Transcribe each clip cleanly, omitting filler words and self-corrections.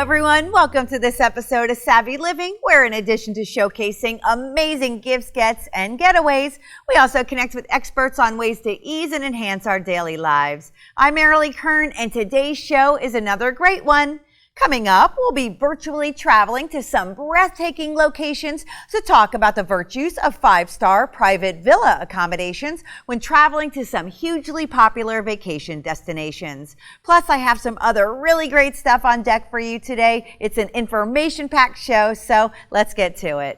everyone. Welcome to this episode of Savvy Living, where in addition to showcasing amazing gifts, gets, and getaways, we also connect with experts on ways to ease and enhance our daily lives. I'm Merilee Kern, and today's show is another great one. Coming up, we'll be virtually traveling to some breathtaking locations to talk about the virtues of five-star private villa accommodations when traveling to some hugely popular vacation destinations. Plus, I have some other really great stuff on deck for you today. It's an information-packed show, so let's get to it.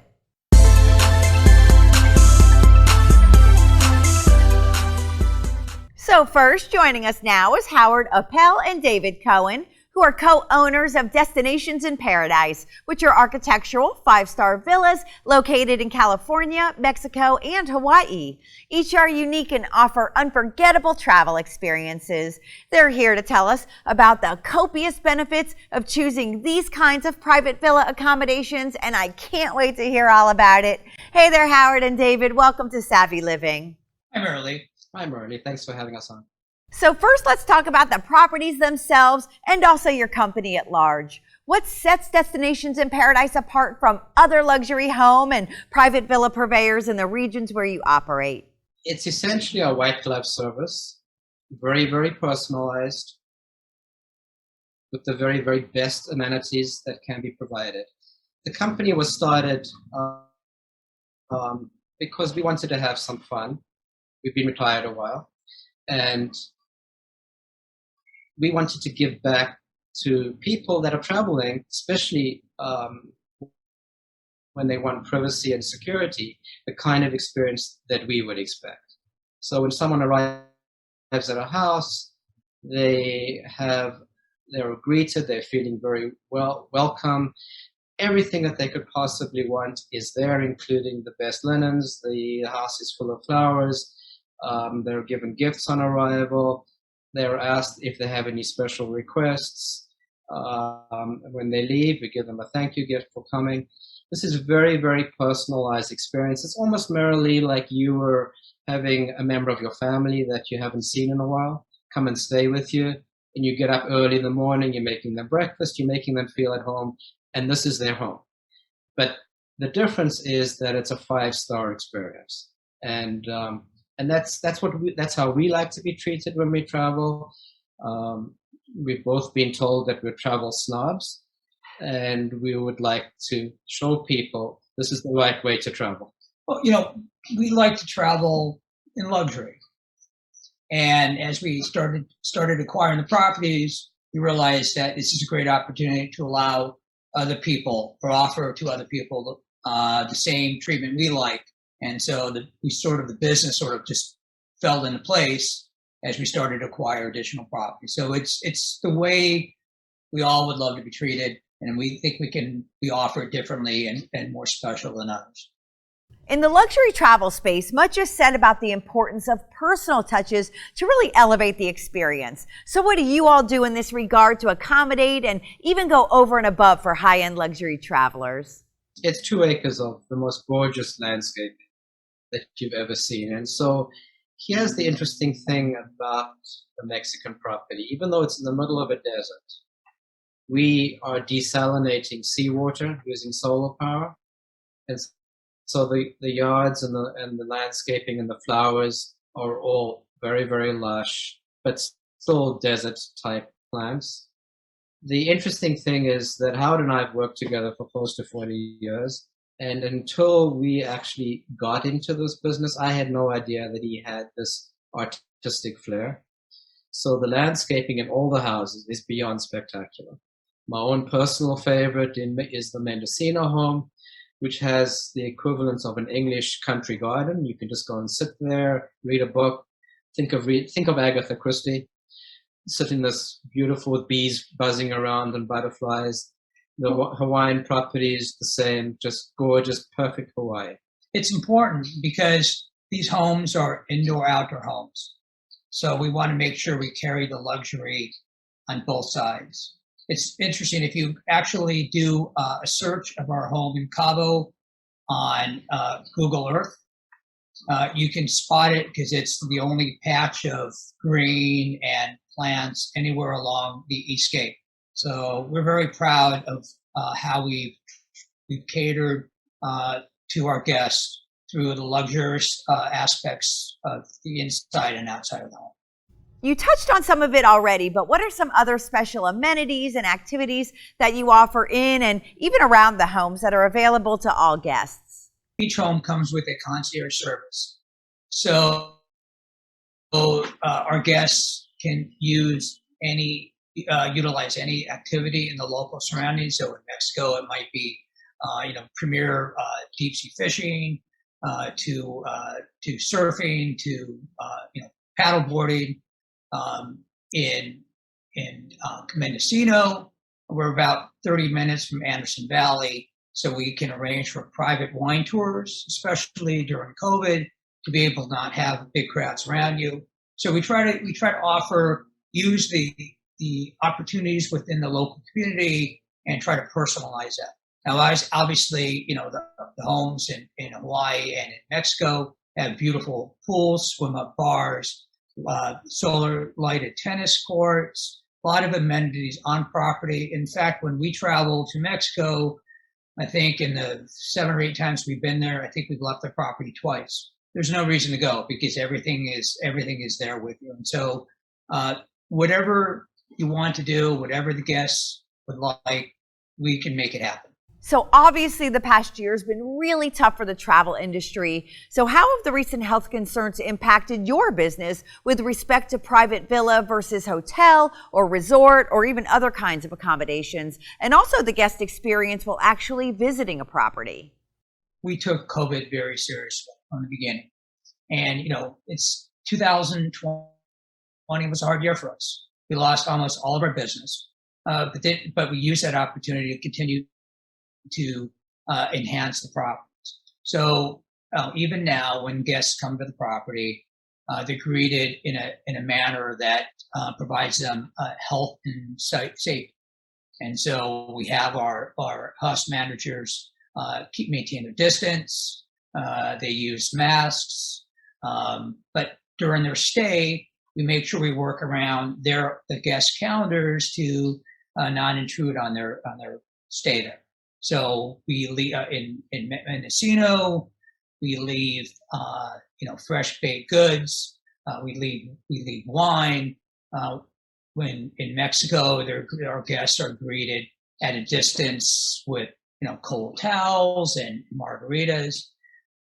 So first, joining us now is Howard Appel and David Cohen, who are co-owners of Destinations in Paradise, which are architectural five-star villas located in California, Mexico, and Hawaii. Each are unique and offer unforgettable travel experiences. They're here to tell us about the copious benefits of choosing these kinds of private villa accommodations, and I can't wait to hear all about it. Hey there, Howard and David. Welcome to Savvy Living. Hi, Merilee. Hi, Merilee. Thanks for having us on. So first, let's talk about the properties themselves and also your company at large. What sets Destinations in Paradise apart from other luxury home and private villa purveyors in the regions where you operate? It's essentially a white glove service, very, very personalized, with the very, very best amenities that can be provided. The company was started because we wanted to have some fun. We've been retired a while, and we wanted to give back to people that are traveling, especially when they want privacy and security, the kind of experience that we would expect. So when someone arrives at a house, they're greeted, they're feeling very welcome. Everything that they could possibly want is there, including the best linens. The house is full of flowers. They're given gifts on arrival. They're asked if they have any special requests. When they leave, we give them a thank you gift for coming. This is a very, very personalized experience. It's almost merely like you were having a member of your family that you haven't seen in a while come and stay with you. And you get up early in the morning, you're making them breakfast, you're making them feel at home, and this is their home. But the difference is that it's a five-star experience. And that's how we like to be treated when we travel. We've both been told that we're travel snobs, and we would like to show people this is the right way to travel. Well, we like to travel in luxury. And as we started acquiring the properties, we realized that this is a great opportunity to allow other people or offer to other people the same treatment we like. And so the business sort of just fell into place as we started to acquire additional property. So it's the way we all would love to be treated, and we think we can be offered differently and more special than others. In the luxury travel space, much is said about the importance of personal touches to really elevate the experience. So what do you all do in this regard to accommodate and even go over and above for high-end luxury travelers? It's 2 acres of the most gorgeous landscape that you've ever seen. And so here's the interesting thing about the Mexican property. Even though it's in the middle of a desert, we are desalinating seawater using solar power. And so the yards and the landscaping and the flowers are all very, very lush, but still desert type plants. The interesting thing is that Howard and I have worked together for close to 40 years. And until we actually got into this business, I had no idea that he had this artistic flair. So the landscaping in all the houses is beyond spectacular. My own personal favorite is the Mendocino home, which has the equivalent of an English country garden. You can just go and sit there, read a book. Think of Agatha Christie, sit in this beautiful with bees buzzing around and butterflies. The Hawaiian property is the same, just gorgeous, perfect Hawaii. It's important because these homes are indoor-outdoor homes. So we want to make sure we carry the luxury on both sides. It's interesting, if you actually do a search of our home in Cabo on Google Earth, you can spot it because it's the only patch of green and plants anywhere along the East Cape. So we're very proud of how we've catered to our guests through the luxurious aspects of the inside and outside of the home. You touched on some of it already, but what are some other special amenities and activities that you offer in and even around the homes that are available to all guests? Each home comes with a concierge service. So our guests can utilize any activity in the local surroundings. So in Mexico, it might be, premier deep sea fishing, to surfing, to paddle boarding. In Mendocino, we're about 30 minutes from Anderson Valley, so we can arrange for private wine tours, especially during COVID, to be able to not have big crowds around you. So we try to use the opportunities within the local community and try to personalize that. Now, obviously, the homes in Hawaii and in Mexico have beautiful pools, swim-up bars, solar lighted tennis courts, a lot of amenities on property. In fact, when we travel to Mexico, I think in the 7 or 8 times we've been there, I think we've left the property twice. There's no reason to go because everything is there with you. And so whatever you want to do, whatever the guests would like, we can make it happen. So obviously the past year has been really tough for the travel industry. So how have the recent health concerns impacted your business with respect to private villa versus hotel or resort or even other kinds of accommodations, and also the guest experience while actually visiting a property? We took COVID very seriously from the beginning. And, it's 2020 was a hard year for us. We lost almost all of our business. But we used that opportunity to continue to enhance the properties. So even now, when guests come to the property, they're greeted in a manner that provides them health and safety. And so we have our house managers maintain their distance. They use masks, but during their stay, we make sure we work around the guest calendars to not intrude on their stay there. So we leave in Mendocino, we leave fresh baked goods. We leave wine. When in Mexico, our guests are greeted at a distance with cold towels and margaritas.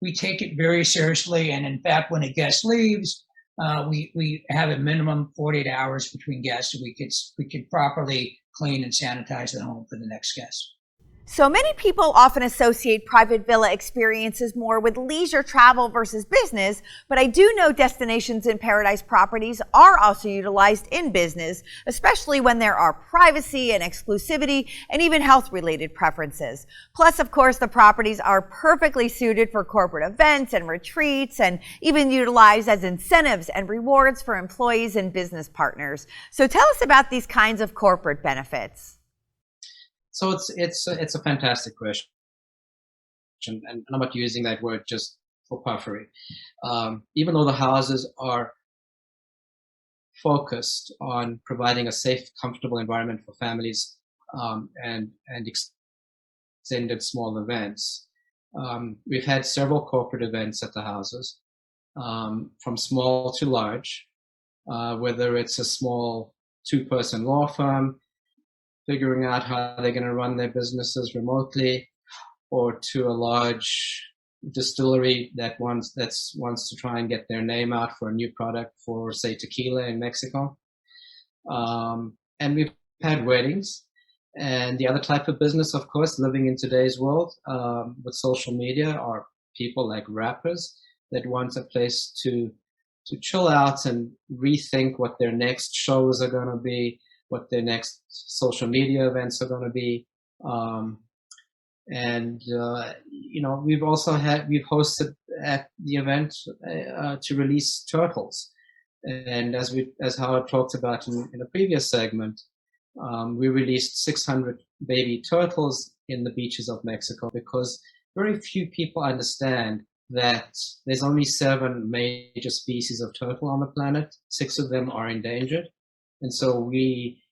We take it very seriously, and in fact, when a guest leaves, we have a minimum 48 hours between guests, so we can properly clean and sanitize the home for the next guest. So many people often associate private villa experiences more with leisure travel versus business, but I do know destinations in paradise properties are also utilized in business, especially when there are privacy and exclusivity and even health-related preferences. Plus, of course, the properties are perfectly suited for corporate events and retreats and even utilized as incentives and rewards for employees and business partners. So tell us about these kinds of corporate benefits. So it's a fantastic question, and I'm not using that word just for puffery. Even though the houses are focused on providing a safe, comfortable environment for families and extended small events, we've had several corporate events at the houses, from small to large, whether it's a small 2-person law firm figuring out how they're going to run their businesses remotely, or to a large distillery that wants to try and get their name out for a new product for, say, tequila in Mexico. And we've had weddings. And the other type of business, of course, living in today's world with social media, are people like rappers that want a place to chill out and rethink what their next shows are going to be, what their next social media events are going to be. We've hosted at the event to release turtles. And as Howard talked about in a previous segment, we released 600 baby turtles in the beaches of Mexico, because very few people understand that there's only 7 major species of turtle on the planet. 6 of them are endangered. And so we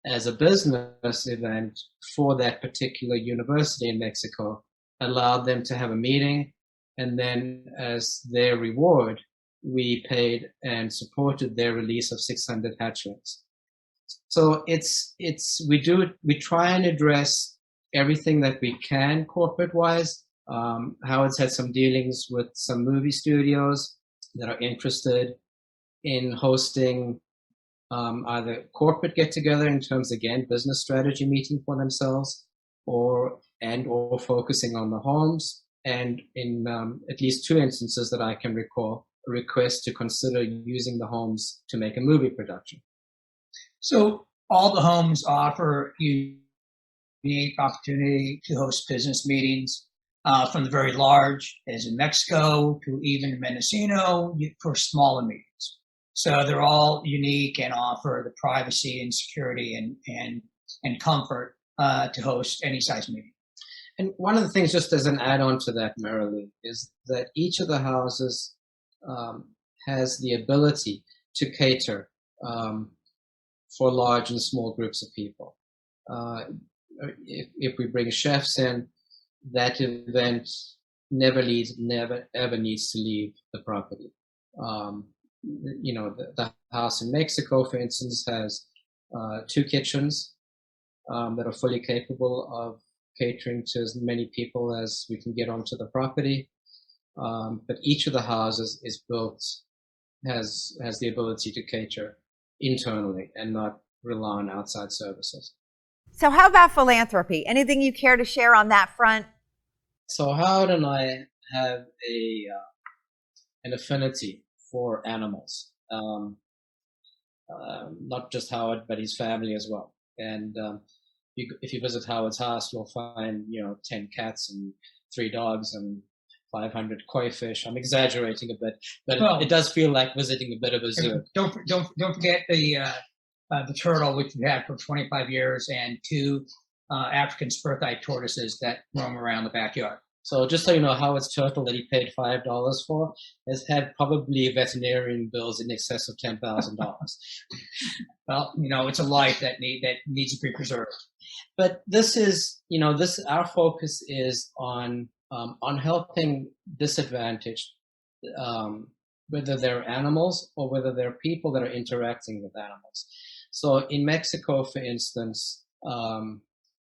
as a business event for that particular university in Mexico, allowed them to have a meeting, and then as their reward, we paid and supported their release of 600 hatchlings. So we try and address everything that we can corporate-wise. Howard's had some dealings with some movie studios that are interested in hosting either corporate get-together in terms, again, business strategy meeting for themselves, or focusing on the homes. And in at least 2 instances that I can recall, a request to consider using the homes to make a movie production. So all the homes offer unique opportunity to host business meetings, from the very large, as in Mexico, to even Mendocino for smaller meetings. So they're all unique and offer the privacy and security and comfort to host any size meeting. And one of the things, just as an add-on to that, Merilee, is that each of the houses has the ability to cater for large and small groups of people. If we bring chefs in, that event never ever needs to leave the property. The house in Mexico, for instance, has 2 kitchens that are fully capable of catering to as many people as we can get onto the property. But each of the houses is built, has the ability to cater internally and not rely on outside services. So how about philanthropy? Anything you care to share on that front? So Howard and I have an affinity for animals. Not just Howard, but his family as well. And if you visit Howard's house, you'll find 10 cats and 3 dogs and 500 koi fish. I'm exaggerating a bit, but it does feel like visiting a bit of a zoo. Don't forget the turtle, which we've had for 25 years, and 2 African spur-thigh tortoises that roam around the backyard. So just so you know, Howard's turtle that he paid $5 for has had probably veterinarian bills in excess of $10,000. Well, it's a life that needs to be preserved. But this is, our focus is on helping disadvantaged, whether they're animals or whether they're people that are interacting with animals. So in Mexico, for instance,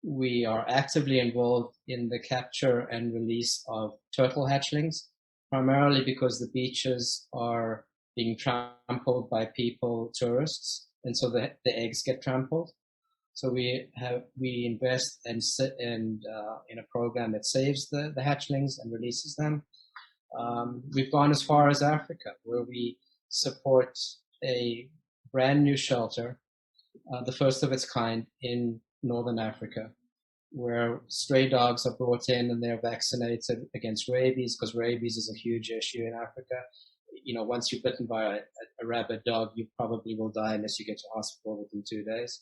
we are actively involved in the capture and release of turtle hatchlings, primarily because the beaches are being trampled by tourists, and so the eggs get trampled. So we invest and in a program that saves the hatchlings and releases them. We've gone as far as Africa, where we support a brand new shelter, the first of its kind in Northern Africa, where stray dogs are brought in and they're vaccinated against rabies, because rabies is a huge issue in Africa. Once you're bitten by a rabid dog, you probably will die unless you get to hospital within 2 days.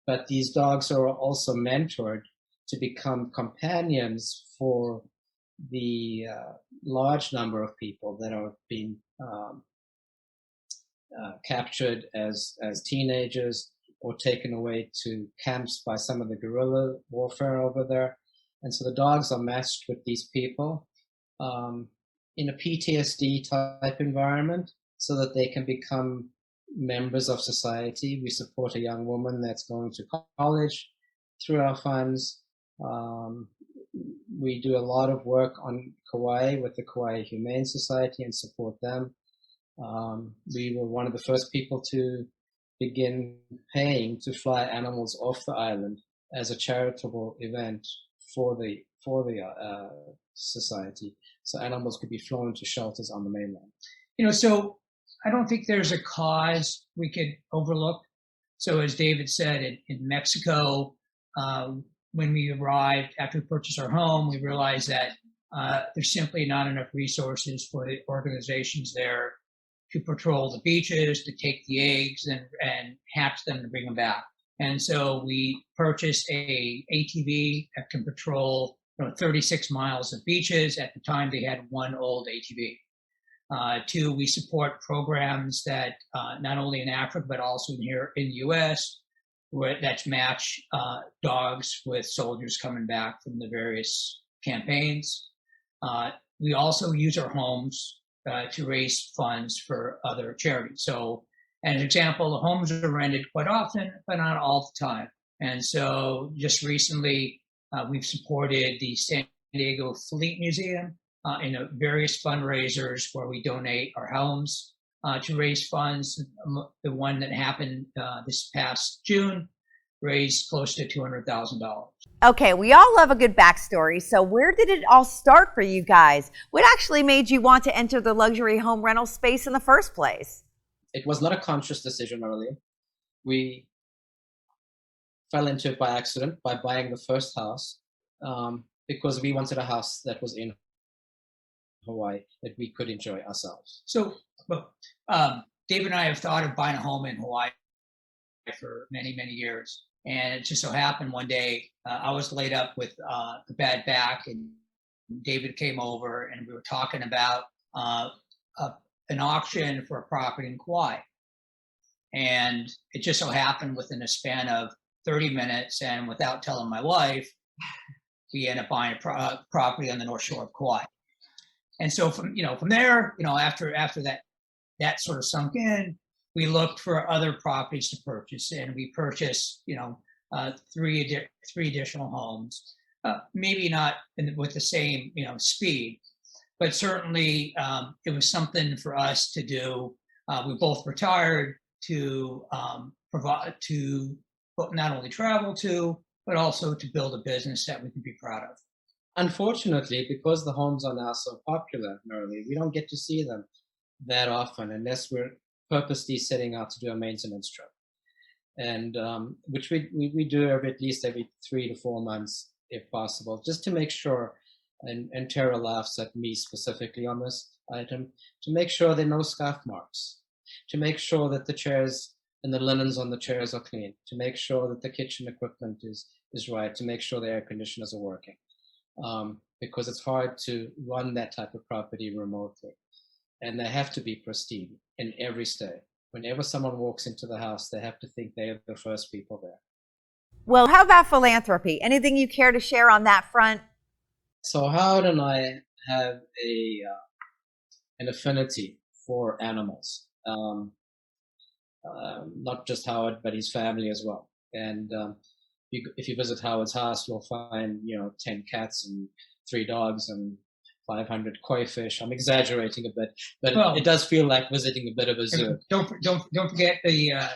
But these dogs are also mentored to become companions for the large number of people that are being captured as teenagers or taken away to camps by some of the guerrilla warfare over there. And so the dogs are matched with these people in a PTSD type environment so that they can become members of society. We support a young woman that's going to college through our funds. We do a lot of work on Kauai with the Kauai Humane Society and support them. We were one of the first people to begin paying to fly animals off the island as a charitable event for the society, so animals could be flown to shelters on the mainland. So I don't think there's a cause we could overlook. So as David said, in Mexico, when we arrived, after we purchased our home, we realized that there's simply not enough resources for the organizations there to patrol the beaches, to take the eggs and hatch them and bring them back. And so we purchased a ATV that can patrol 36 miles of beaches. At the time, they had one old ATV. Two, we support programs that not only in Africa but also here in the U.S. That match dogs with soldiers coming back from the various campaigns. We also use our homes to raise funds for other charities. So, as an example, the homes are rented quite often, but not all the time. And so, just recently, we've supported the San Diego Fleet Museum in various fundraisers where we donate our homes to raise funds. The one that happened this past June raised close to $200,000. Okay, we all love a good backstory. So where did it all start for you guys? What actually made you want to enter the luxury home rental space in the first place? It was not a conscious decision early. We fell into it by accident by buying the first house because we wanted a house that was in Hawaii that we could enjoy ourselves. So, Dave and I have thought of buying a home in Hawaii for many, many years. And it just so happened one day I was laid up with a bad back, and David came over and we were talking about an auction for a property in Kauai. And it just so happened within a span of 30 minutes and without telling my wife, we ended up buying a property on the North Shore of Kauai. And so from there, after that sort of sunk in, we looked for other properties to purchase, and we purchased, three additional homes. Maybe not with the same, speed, but certainly it was something for us to do. We both retired to provide to not only travel to, but also to build a business that we can be proud of. Unfortunately, because the homes are now so popular, Merilee, we don't get to see them that often unless we're purposely setting out to do a maintenance trip, and which we do at least every 3 to 4 months if possible, just to make sure, and Tara laughs at me specifically on this item, to make sure there are no scuff marks, to make sure that the chairs and the linens on the chairs are clean, to make sure that the kitchen equipment is right, to make sure the air conditioners are working, because it's hard to run that type of property remotely. And they have to be pristine in every stay. Whenever someone walks into the house, they have to think they're the first people there. Well, how about philanthropy? Anything you care to share on that front? So Howard and I have an affinity for animals. Not just Howard, but his family as well. And if you visit Howard's house, you'll find 10 cats and 3 dogs and 500 koi fish. I'm exaggerating a bit, but it does feel like visiting a bit of a zoo. Don't forget the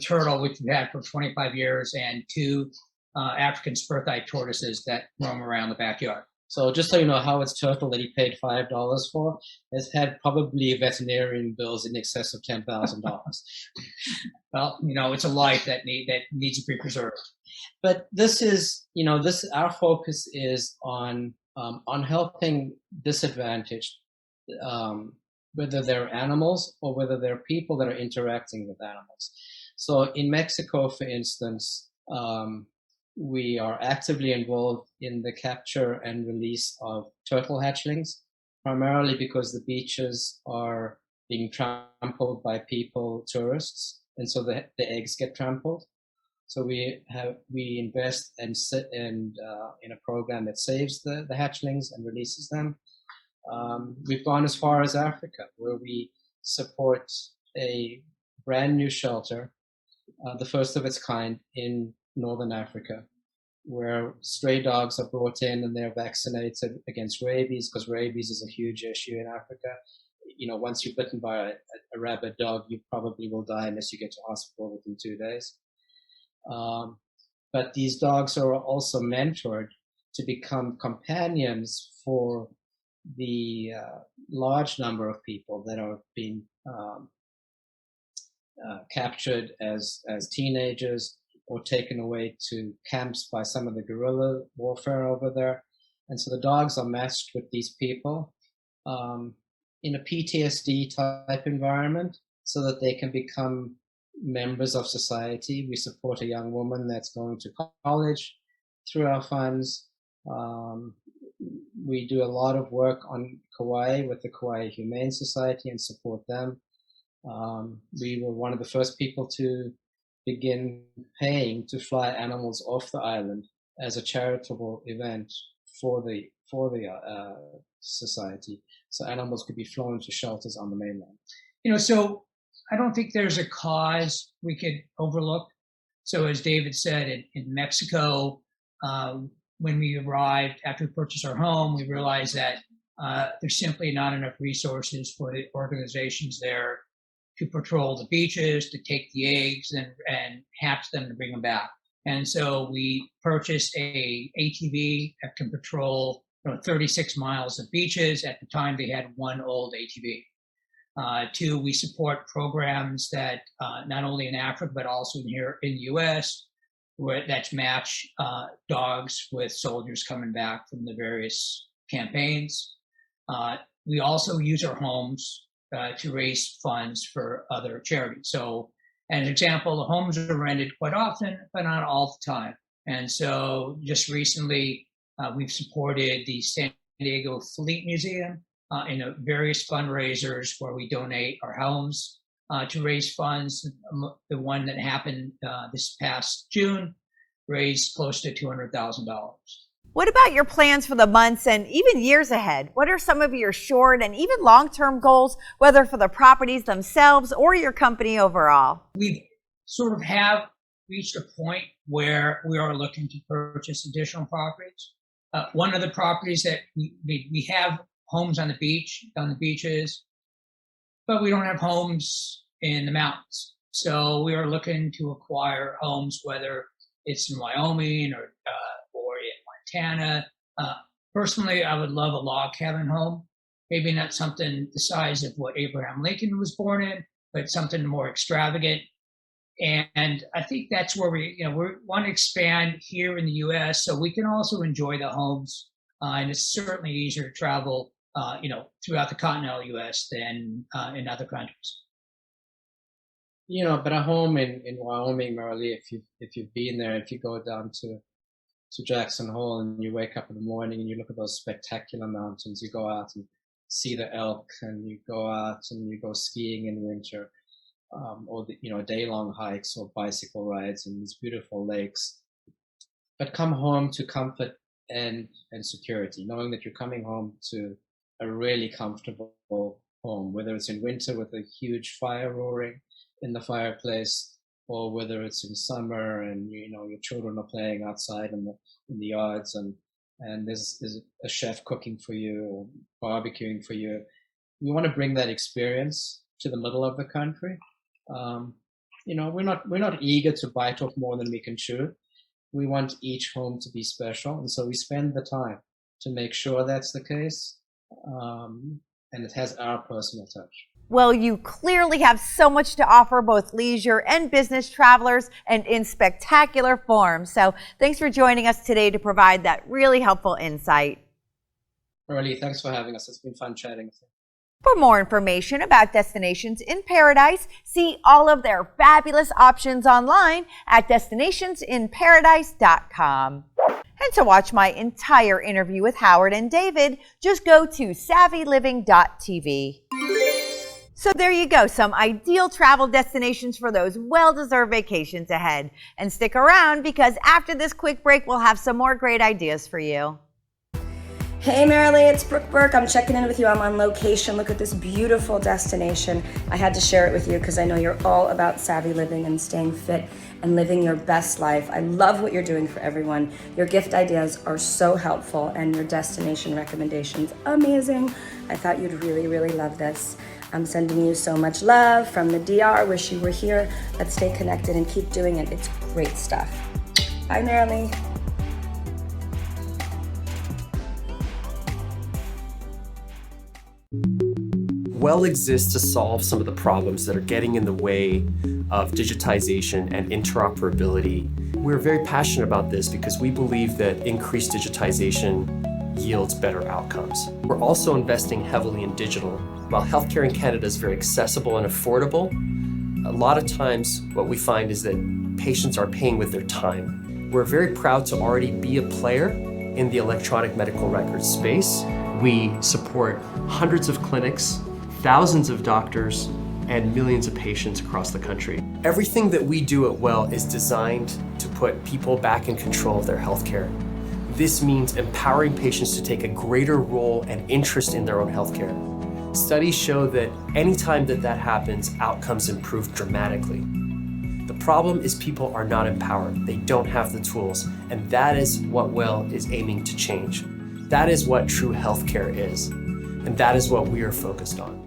turtle, which we've had for 25 years, and 2 African spur-thighed tortoises that roam around the backyard. So just so you know, Howard's turtle that he paid $5 for has had probably veterinarian bills in excess of $10,000. Well, it's a life that needs to be preserved. But this is, our focus is on helping disadvantaged, whether they're animals or whether they're people that are interacting with animals. So in Mexico, for instance, we are actively involved in the capture and release of turtle hatchlings, primarily because the beaches are being trampled by tourists, and so the eggs get trampled. So we invest and in a program that saves the hatchlings and releases them. We've gone as far as Africa, where we support a brand new shelter, the first of its kind in Northern Africa, where stray dogs are brought in and they're vaccinated against rabies, because rabies is a huge issue in Africa. Once you're bitten by a rabid dog, you probably will die unless you get to hospital within 2 days. But these dogs are also mentored to become companions for the large number of people that are being captured as teenagers or taken away to camps by some of the guerrilla warfare over there. And so the dogs are matched with these people in a PTSD type environment so that they can become members of society. We support a young woman that's going to college through our funds. We do a lot of work on Kauai with the Kauai Humane Society and support them. We were one of the first people to begin paying to fly animals off the island as a charitable event for the society, so animals could be flown to shelters on the mainland. So I don't think there's a cause we could overlook. So as David said, in Mexico, when we arrived, after we purchased our home, we realized that there's simply not enough resources for the organizations there to patrol the beaches, to take the eggs and hatch them to bring them back. And so we purchased a ATV that can patrol 36 miles of beaches. At the time, they had one old ATV. Two, we support programs that not only in Africa, but also here in the US, that match dogs with soldiers coming back from the various campaigns. We also use our homes to raise funds for other charities. So, as an example, the homes are rented quite often, but not all the time. And so just recently, we've supported the San Diego Fleet Museum in various fundraisers where we donate our homes to raise funds. The one that happened this past June raised close to $200,000. What about your plans for the months and even years ahead? What are some of your short and even long-term goals, whether for the properties themselves or your company overall? We sort of have reached a point where we are looking to purchase additional properties. One of the properties that we have homes on the beaches, but we don't have homes in the mountains. So we are looking to acquire homes, whether it's in Wyoming or in Montana. Personally, I would love a log cabin home. Maybe not something the size of what Abraham Lincoln was born in, but something more extravagant. And I think that's where we want to expand here in the U.S. so we can also enjoy the homes. And it's certainly easier to travel, throughout the continental U.S. than in other countries. But a home in Wyoming, Merilee, if you've been there, if you go down to Jackson Hole and you wake up in the morning and you look at those spectacular mountains, you go out and see the elk, and you go out and you go skiing in winter, or day-long hikes or bicycle rides in these beautiful lakes. But come home to comfort and security, knowing that you're coming home to a really comfortable home, whether it's in winter with a huge fire roaring in the fireplace, or whether it's in summer and your children are playing outside in the yards, and there's a chef cooking for you or barbecuing for you. We want to bring that experience to the middle of the country. We're not eager to bite off more than we can chew. We want each home to be special, and so we spend the time to make sure that's the case, and it has our personal touch. Well, you clearly have so much to offer both leisure and business travelers, and in spectacular form. So thanks for joining us today to provide that really helpful insight. Merilee, thanks for having us. It's been fun chatting with you. For more information about Destinations in Paradise, see all of their fabulous options online at destinationsinparadise.com. And to watch my entire interview with Howard and David, just go to savvyliving.tv. So there you go, some ideal travel destinations for those well-deserved vacations ahead. And stick around, because after this quick break, we'll have some more great ideas for you. Hey Merilee, it's Brooke Burke. I'm checking in with you. I'm on location. Look at this beautiful destination. I had to share it with you because I know you're all about savvy living and staying fit and living your best life. I love what you're doing for everyone. Your gift ideas are so helpful, and your destination recommendations, amazing. I thought you'd really, really love this. I'm sending you so much love from the DR. Wish you were here. Let's stay connected and keep doing it. It's great stuff. Bye, Merilee. WELL exists to solve some of the problems that are getting in the way of digitization and interoperability. We're very passionate about this because we believe that increased digitization yields better outcomes. We're also investing heavily in digital. While healthcare in Canada is very accessible and affordable, a lot of times what we find is that patients are paying with their time. We're very proud to already be a player in the electronic medical records space. We support hundreds of clinics, thousands of doctors, and millions of patients across the country. Everything that we do at WELL is designed to put people back in control of their healthcare. This means empowering patients to take a greater role and interest in their own healthcare. Studies show that anytime that happens, outcomes improve dramatically. The problem is people are not empowered. They don't have the tools, and that is what WELL is aiming to change. That is what true healthcare is, and that is what we are focused on.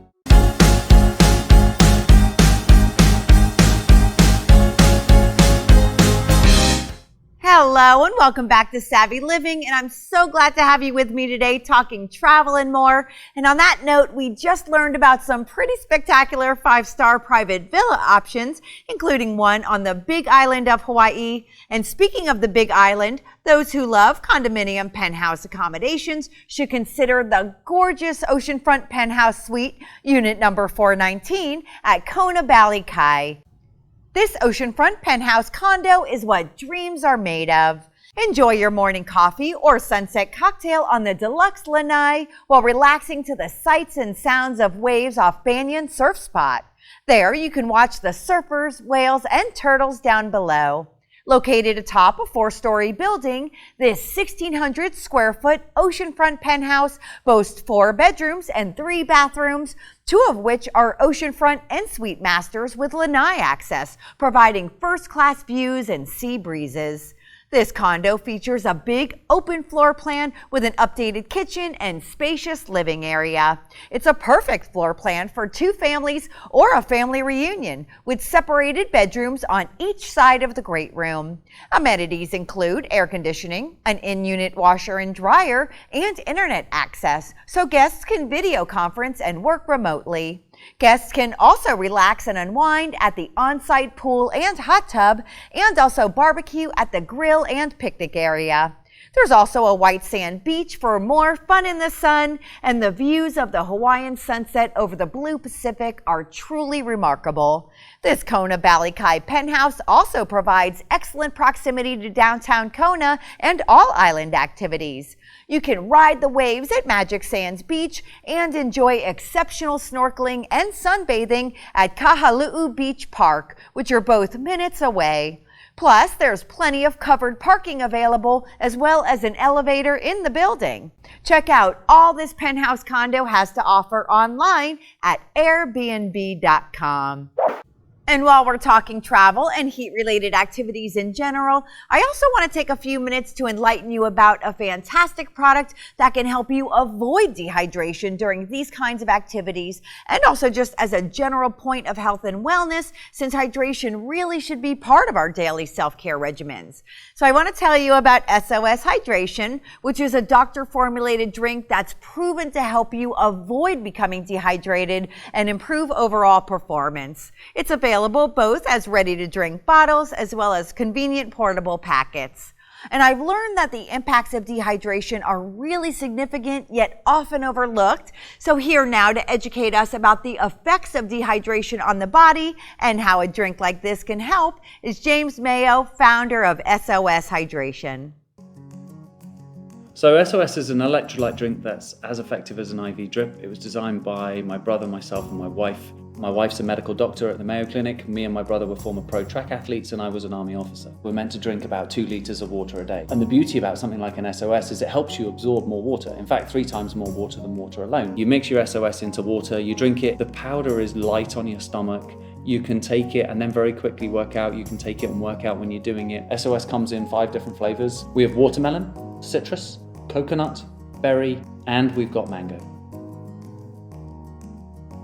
Hello and welcome back to Savvy Living, and I'm so glad to have you with me today talking travel and more. And on that note, we just learned about some pretty spectacular 5-star private villa options, including one on the Big Island of Hawaii. And speaking of the Big Island, those who love condominium penthouse accommodations should consider the gorgeous oceanfront penthouse suite, unit number 419 at Kona Bali Kai. This oceanfront penthouse condo is what dreams are made of. Enjoy your morning coffee or sunset cocktail on the deluxe lanai while relaxing to the sights and sounds of waves off Banyan Surf Spot. There you can watch the surfers, whales, and turtles down below. Located atop a 4-story building, this 1,600 square foot oceanfront penthouse boasts 4 bedrooms and 3 bathrooms, 2 of which are oceanfront en-suite masters with lanai access, providing first-class views and sea breezes. This condo features a big open floor plan with an updated kitchen and spacious living area. It's a perfect floor plan for 2 families or a family reunion with separated bedrooms on each side of the great room. Amenities include air conditioning, an in-unit washer and dryer, and internet access, so guests can video conference and work remotely. Guests can also relax and unwind at the on-site pool and hot tub, and also barbecue at the grill and picnic area. There's also a white sand beach for more fun in the sun, and the views of the Hawaiian sunset over the blue Pacific are truly remarkable. This Kona Bali Kai penthouse also provides excellent proximity to downtown Kona and all island activities. You can ride the waves at Magic Sands Beach and enjoy exceptional snorkeling and sunbathing at Kahalu'u Beach Park, which are both minutes away. Plus, there's plenty of covered parking available, as well as an elevator in the building. Check out all this penthouse condo has to offer online at airbnb.com. And while we're talking travel and heat-related activities in general, I also want to take a few minutes to enlighten you about a fantastic product that can help you avoid dehydration during these kinds of activities, and also just as a general point of health and wellness, since hydration really should be part of our daily self-care regimens. So I want to tell you about SOS Hydration, which is a doctor-formulated drink that's proven to help you avoid becoming dehydrated and improve overall performance. It's available both as ready-to-drink bottles as well as convenient portable packets. And I've learned that the impacts of dehydration are really significant yet often overlooked. So here now to educate us about the effects of dehydration on the body and how a drink like this can help is James Mayo, founder of SOS Hydration. So SOS is an electrolyte drink that's as effective as an IV drip. It was designed by my brother, myself, and my wife. My wife's a medical doctor at the Mayo Clinic. Me and my brother were former pro track athletes, and I was an army officer. We're meant to drink about 2 liters of water a day. And the beauty about something like an SOS is it helps you absorb more water. In fact, 3 times more water than water alone. You mix your SOS into water, you drink it, the powder is light on your stomach. You can take it and then very quickly work out. You can take it and work out when you're doing it. SOS comes in 5 different flavors. We have watermelon, citrus, coconut, berry, and we've got mango.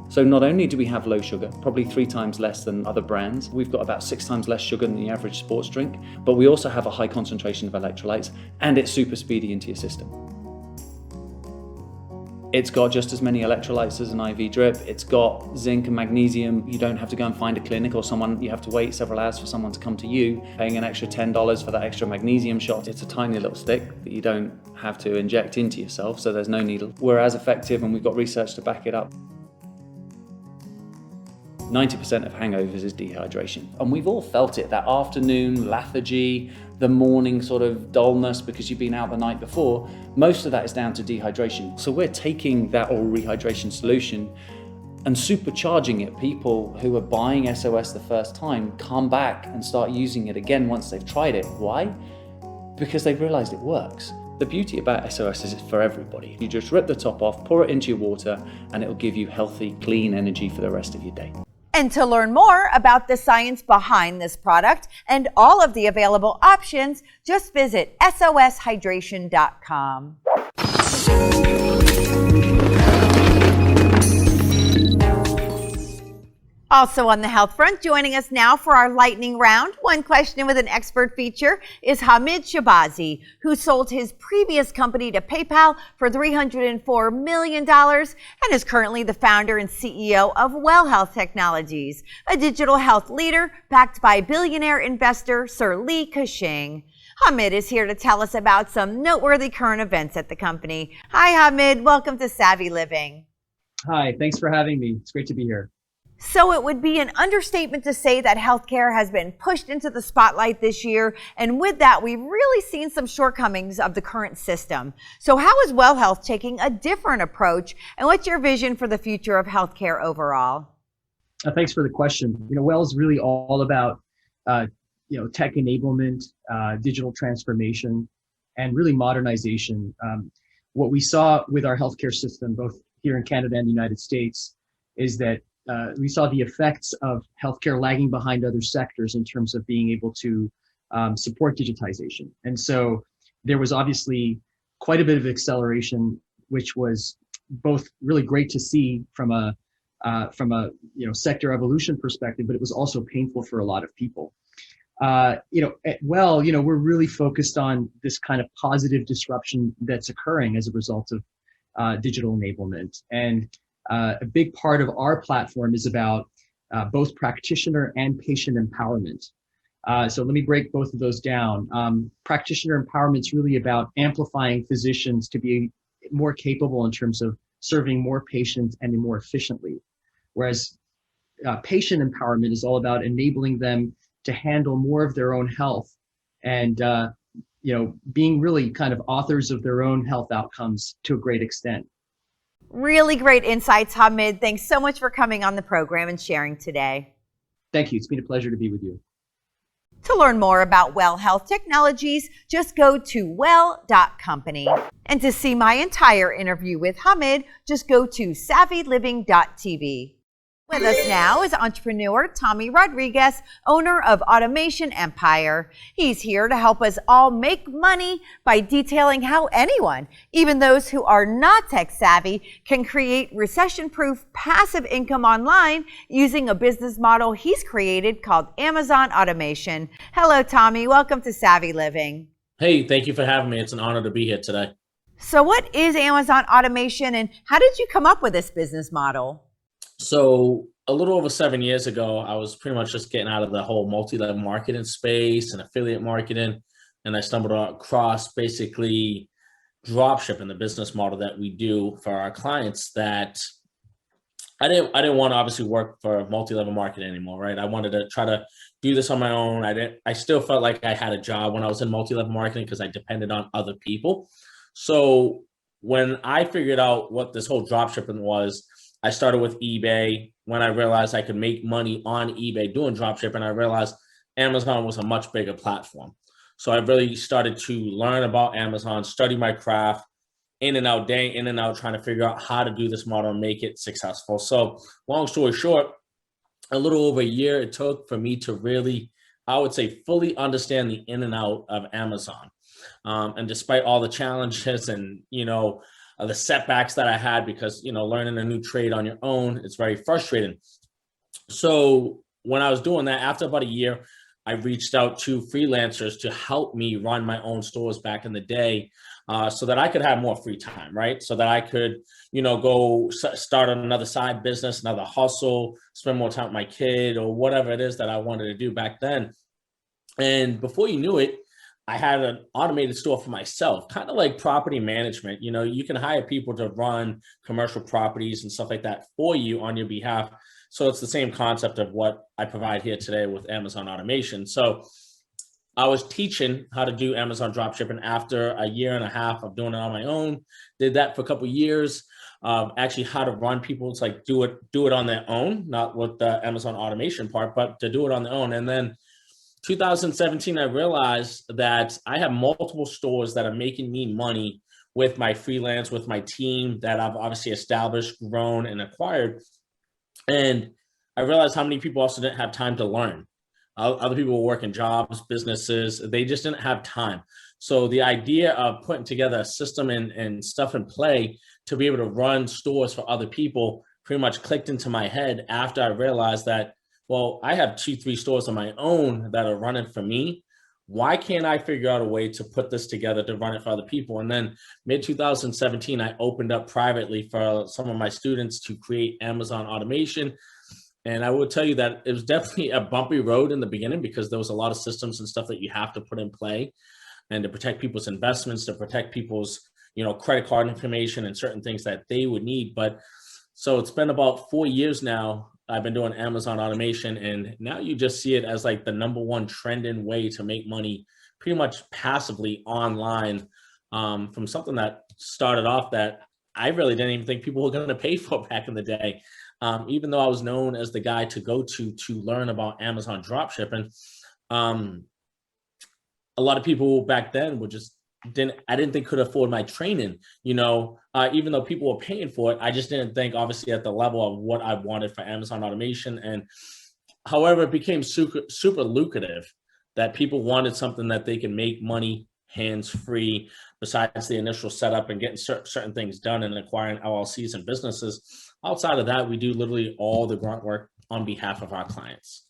So not only do we have low sugar, probably 3 times less than other brands, we've got about 6 times less sugar than the average sports drink, but we also have a high concentration of electrolytes, and it's super speedy into your system. It's got just as many electrolytes as an IV drip. It's got zinc and magnesium. You don't have to go and find a clinic or someone. You have to wait several hours for someone to come to you, paying an extra $10 for that extra magnesium shot. It's a tiny little stick that you don't have to inject into yourself, so there's no needle. We're as effective, and we've got research to back it up. 90% of hangovers is dehydration. And we've all felt it, that afternoon lethargy, the morning sort of dullness because you've been out the night before. Most of that is down to dehydration. So we're taking that oral rehydration solution and supercharging it. People who are buying SOS the first time come back and start using it again once they've tried it. Why? Because they've realized it works. The beauty about SOS is it's for everybody. You just rip the top off, pour it into your water, and it'll give you healthy, clean energy for the rest of your day. And to learn more about the science behind this product and all of the available options, just visit soshydration.com. Also on the health front, joining us now for our lightning round, One Question with an Expert feature is Hamid Shabazi, who sold his previous company to PayPal for $304 million and is currently the founder and CEO of Well Health Technologies, a digital health leader backed by billionaire investor Sir Lee Ka-shing. Hamid is here to tell us about some noteworthy current events at the company. Hi, Hamid. Welcome to Savvy Living. Hi, thanks for having me. It's great to be here. So it would be an understatement to say that healthcare has been pushed into the spotlight this year. And with that, we've really seen some shortcomings of the current system. So how is Well Health taking a different approach? And what's your vision for the future of healthcare overall? Thanks for the question. Well is really all about, tech enablement, digital transformation, and really modernization. What we saw with our healthcare system, both here in Canada and the United States, is that we saw the effects of healthcare lagging behind other sectors in terms of being able to support digitization. And so there was obviously quite a bit of acceleration, which was both really great to see from a sector evolution perspective, but it was also painful for a lot of people. At Well, we're really focused on this kind of positive disruption that's occurring as a result of digital enablement. And a big part of our platform is about both practitioner and patient empowerment. So let me break both of those down. Practitioner empowerment is really about amplifying physicians to be more capable in terms of serving more patients and more efficiently. Whereas patient empowerment is all about enabling them to handle more of their own health and being really kind of authors of their own health outcomes to a great extent. Really great insights, Hamid. Thanks so much for coming on the program and sharing today. Thank you. It's been a pleasure to be with you. To learn more about Well Health Technologies, just go to well.company. And to see my entire interview with Hamid, just go to savvyliving.tv. With us now is entrepreneur Tommy Rodriguez, owner of Automation Empire. He's here to help us all make money by detailing how anyone, even those who are not tech savvy, can create recession-proof passive income online using a business model he's created called Amazon Automation. Hello, Tommy. Welcome to Savvy Living. Hey, thank you for having me. It's an honor to be here today. So what is Amazon Automation and how did you come up with this business model? So a little over 7 years ago, I was pretty much just getting out of the whole multi-level marketing space and affiliate marketing. And I stumbled across basically dropshipping, the business model that we do for our clients that I didn't want to obviously work for multi-level marketing anymore, right? I wanted to try to do this on my own. I still felt like I had a job when I was in multi-level marketing because I depended on other people. So when I figured out what this whole dropshipping was, I started with eBay. When I realized I could make money on eBay doing dropshipping, I realized Amazon was a much bigger platform. So I really started to learn about Amazon, study my craft, in and out, day in and out, trying to figure out how to do this model and make it successful. So long story short, a little over a year it took for me to really, I would say, fully understand the in and out of Amazon. And despite all the challenges and, the setbacks that I had because, learning a new trade on your own, it's very frustrating. So when I was doing that, after about a year, I reached out to freelancers to help me run my own stores back in the day so that I could have more free time, right? So that I could, go start another side business, another hustle, spend more time with my kid or whatever it is that I wanted to do back then. And before you knew it, I had an automated store for myself, kind of like property management. You can hire people to run commercial properties and stuff like that for you on your behalf. So it's the same concept of what I provide here today with Amazon automation. So I was teaching how to do Amazon dropshipping after a year and a half of doing it on my own. Did that for a couple of years. Actually, how to run people to like do it on their own, not with the Amazon automation part, but to do it on their own. And then 2017, I realized that I have multiple stores that are making me money with my freelance, with my team that I've obviously established, grown, and acquired. And I realized how many people also didn't have time to learn. Other people were working jobs, businesses, they just didn't have time. So the idea of putting together a system and stuff in play to be able to run stores for other people pretty much clicked into my head after I realized that, well, I have 2-3 stores of my own that are running for me. Why can't I figure out a way to put this together to run it for other people? And then mid 2017, I opened up privately for some of my students to create Amazon automation. And I will tell you that it was definitely a bumpy road in the beginning because there was a lot of systems and stuff that you have to put in play and to protect people's investments, to protect people's, credit card information and certain things that they would need. But so it's been about 4 years now. I've been doing Amazon automation, and now you just see it as like the #1 trending way to make money pretty much passively online, from something that started off that I really didn't even think people were going to pay for back in the day. Even though I was known as the guy to go to learn about Amazon dropshipping, a lot of people back then were just I didn't think could afford my training, even though people were paying for it. I just didn't think obviously at the level of what I wanted for Amazon automation. And however, it became super lucrative that people wanted something that they can make money hands-free besides the initial setup and getting certain things done and acquiring LLCs and businesses. Outside of that, we do literally all the grunt work on behalf of our clients.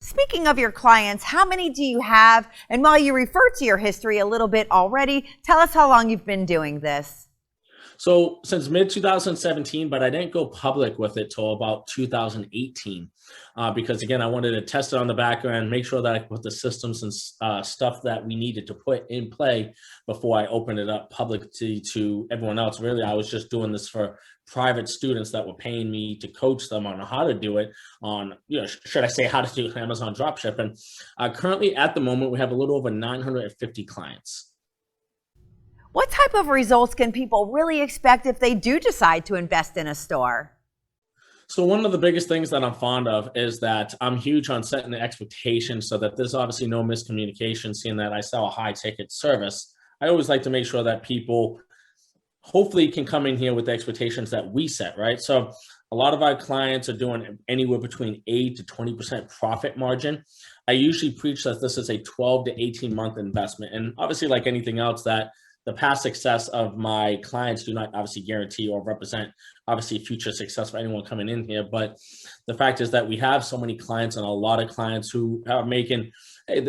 Speaking of your clients, how many do you have? And while you refer to your history a little bit already, tell us how long you've been doing this. So since mid 2017, but I didn't go public with it till about 2018, because again, I wanted to test it on the background, make sure that I put the systems and stuff that we needed to put in play before I opened it up publicly to everyone else. Really, I was just doing this for private students that were paying me to coach them on how to do it on, should I say how to do Amazon dropshipping. Currently at the moment, we have a little over 950 clients. What type of results can people really expect if they do decide to invest in a store? So one of the biggest things that I'm fond of is that I'm huge on setting the expectations so that there's obviously no miscommunication, seeing that I sell a high ticket service. I always like to make sure that people hopefully can come in here with the expectations that we set, right? So a lot of our clients are doing anywhere between 8 to 20% profit margin. I usually preach that this is a 12 to 18 month investment. And obviously like anything else, that the past success of my clients do not obviously guarantee or represent obviously future success for anyone coming in here. But the fact is that we have so many clients and a lot of clients who are making,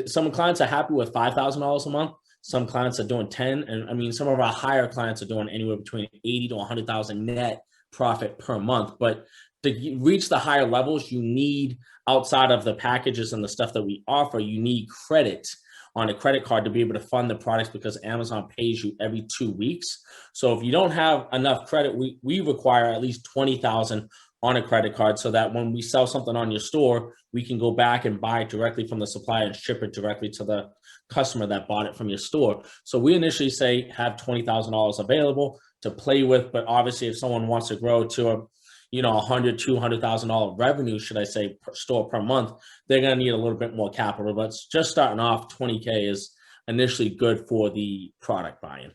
some clients are happy with $5,000 a month. Some clients are doing 10. And I mean, some of our higher clients are doing anywhere between 80 to 100,000 net profit per month. But to reach the higher levels, you need, outside of the packages and the stuff that we offer, you need credit on a credit card to be able to fund the products because Amazon pays you every 2 weeks. So if you don't have enough credit, we require at least 20,000 on a credit card so that when we sell something on your store, we can go back and buy it directly from the supplier and ship it directly to the customer that bought it from your store. So we initially say have $20,000 available to play with, but obviously if someone wants to grow to a $100,000, $200,000 revenue, should I say, per store per month, they're going to need a little bit more capital. But just starting off, 20K is initially good for the product buy-in.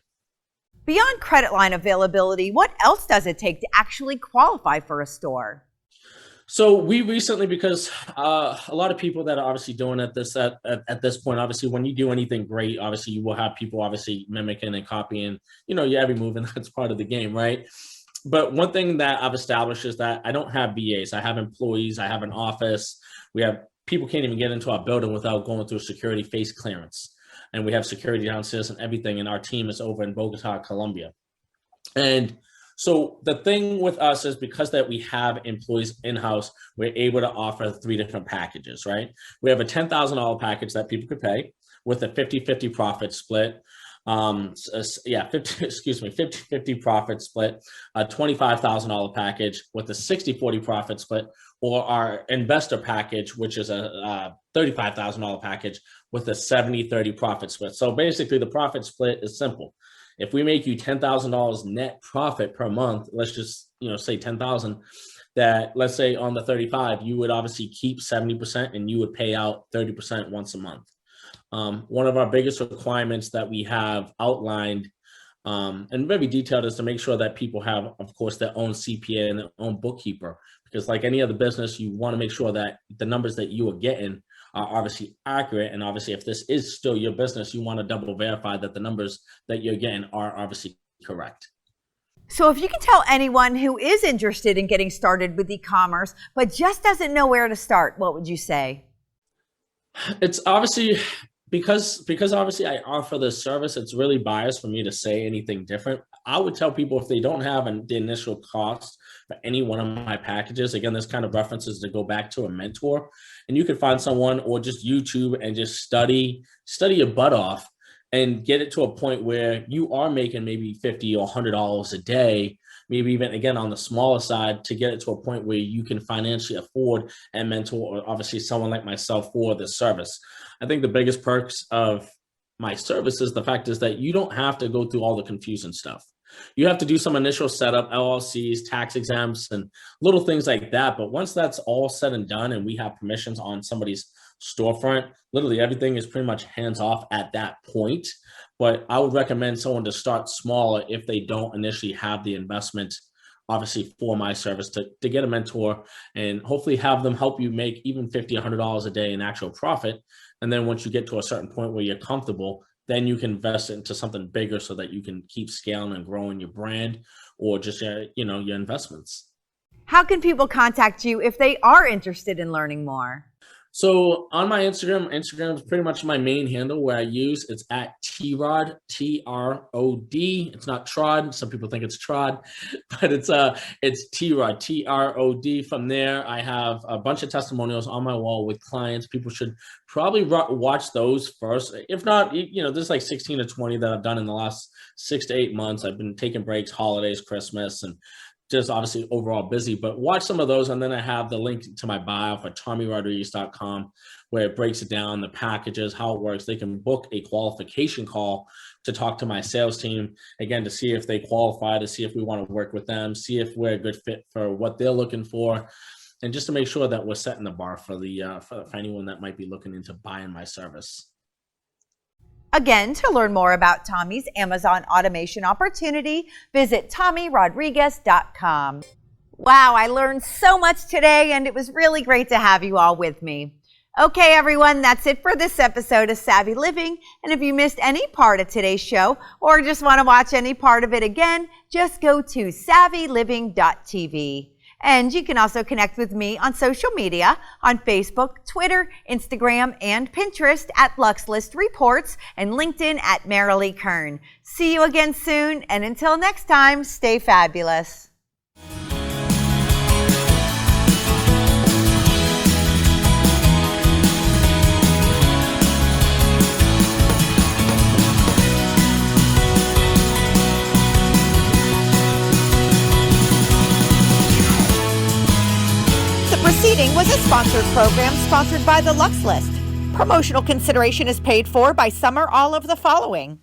Beyond credit line availability, what else does it take to actually qualify for a store? So we recently, because a lot of people that are obviously doing it at this point, obviously when you do anything great, obviously you will have people obviously mimicking and copying, your every move, and that's part of the game, right? But one thing that I've established is that I don't have BAs. I have employees. I have an office. We have people can't even get into our building without going through security face clearance. And we have security downstairs and everything. And our team is over in Bogota, Colombia. And so the thing with us is because that we have employees in-house, we're able to offer 3 different packages, right? We have a $10,000 package that people could pay with a 50-50 profit split. Yeah, 50-50 profit split, a $25,000 package with a 60-40 profit split, or our investor package, which is a $35,000 package with a 70-30 profit split. So basically the profit split is simple. If we make you $10,000 net profit per month, let's just, say 10,000, that let's say on the 35, you would obviously keep 70% and you would pay out 30% once a month. One of our biggest requirements that we have outlined and very detailed is to make sure that people have, of course, their own CPA and their own bookkeeper, because like any other business, you want to make sure that the numbers that you are getting are obviously accurate. And obviously, if this is still your business, you want to double verify that the numbers that you're getting are obviously correct. So if you can tell anyone who is interested in getting started with e-commerce, but just doesn't know where to start, what would you say? It's obviously because obviously I offer this service, it's really biased for me to say anything different. I would tell people if they don't have the initial cost for any one of my packages, again, this kind of references to go back to a mentor, and you can find someone or just YouTube and just study your butt off and get it to a point where you are making maybe $50 or $100 a day, maybe even, again, on the smaller side, to get it to a point where you can financially afford and mentor, or obviously someone like myself for this service. I think the biggest perks of my service is the fact is that you don't have to go through all the confusing stuff. You have to do some initial setup, LLCs, tax exempts, and little things like that. But once that's all said and done and we have permissions on somebody's storefront, literally everything is pretty much hands off at that point. But I would recommend someone to start smaller if they don't initially have the investment, obviously, for my service, to get a mentor and hopefully have them help you make even $50, $100 a day in actual profit. And then once you get to a certain point where you're comfortable, then you can invest into something bigger so that you can keep scaling and growing your brand or just your investments. How can people contact you if they are interested in learning more? So on my Instagram is pretty much my main handle where I use. It's at TROD, T-R-O-D. It's not Trod. Some people think it's Trod, but it's TROD, T-R-O-D. From there, I have a bunch of testimonials on my wall with clients. People should probably watch those first. If not, there's like 16 to 20 that I've done in the last 6 to 8 months. I've been taking breaks, holidays, Christmas, and just obviously overall busy, but watch some of those. And then I have the link to my bio for TommyRodriguez.com where it breaks it down, the packages, how it works. They can book a qualification call to talk to my sales team, again, to see if they qualify, to see if we want to work with them, see if we're a good fit for what they're looking for, and just to make sure that we're setting the bar for anyone that might be looking into buying my service. Again, to learn more about Tommy's Amazon automation opportunity, visit TommyRodriguez.com. Wow, I learned so much today, and it was really great to have you all with me. Okay, everyone, that's it for this episode of Savvy Living. And if you missed any part of today's show or just want to watch any part of it again, just go to savvyliving.tv. And you can also connect with me on social media on Facebook, Twitter, Instagram, and Pinterest at LuxList Reports and LinkedIn at Merilee Kern. See you again soon, and until next time, stay fabulous. Proceeding was a sponsored program sponsored by the Lux List. Promotional consideration is paid for by some or all of the following.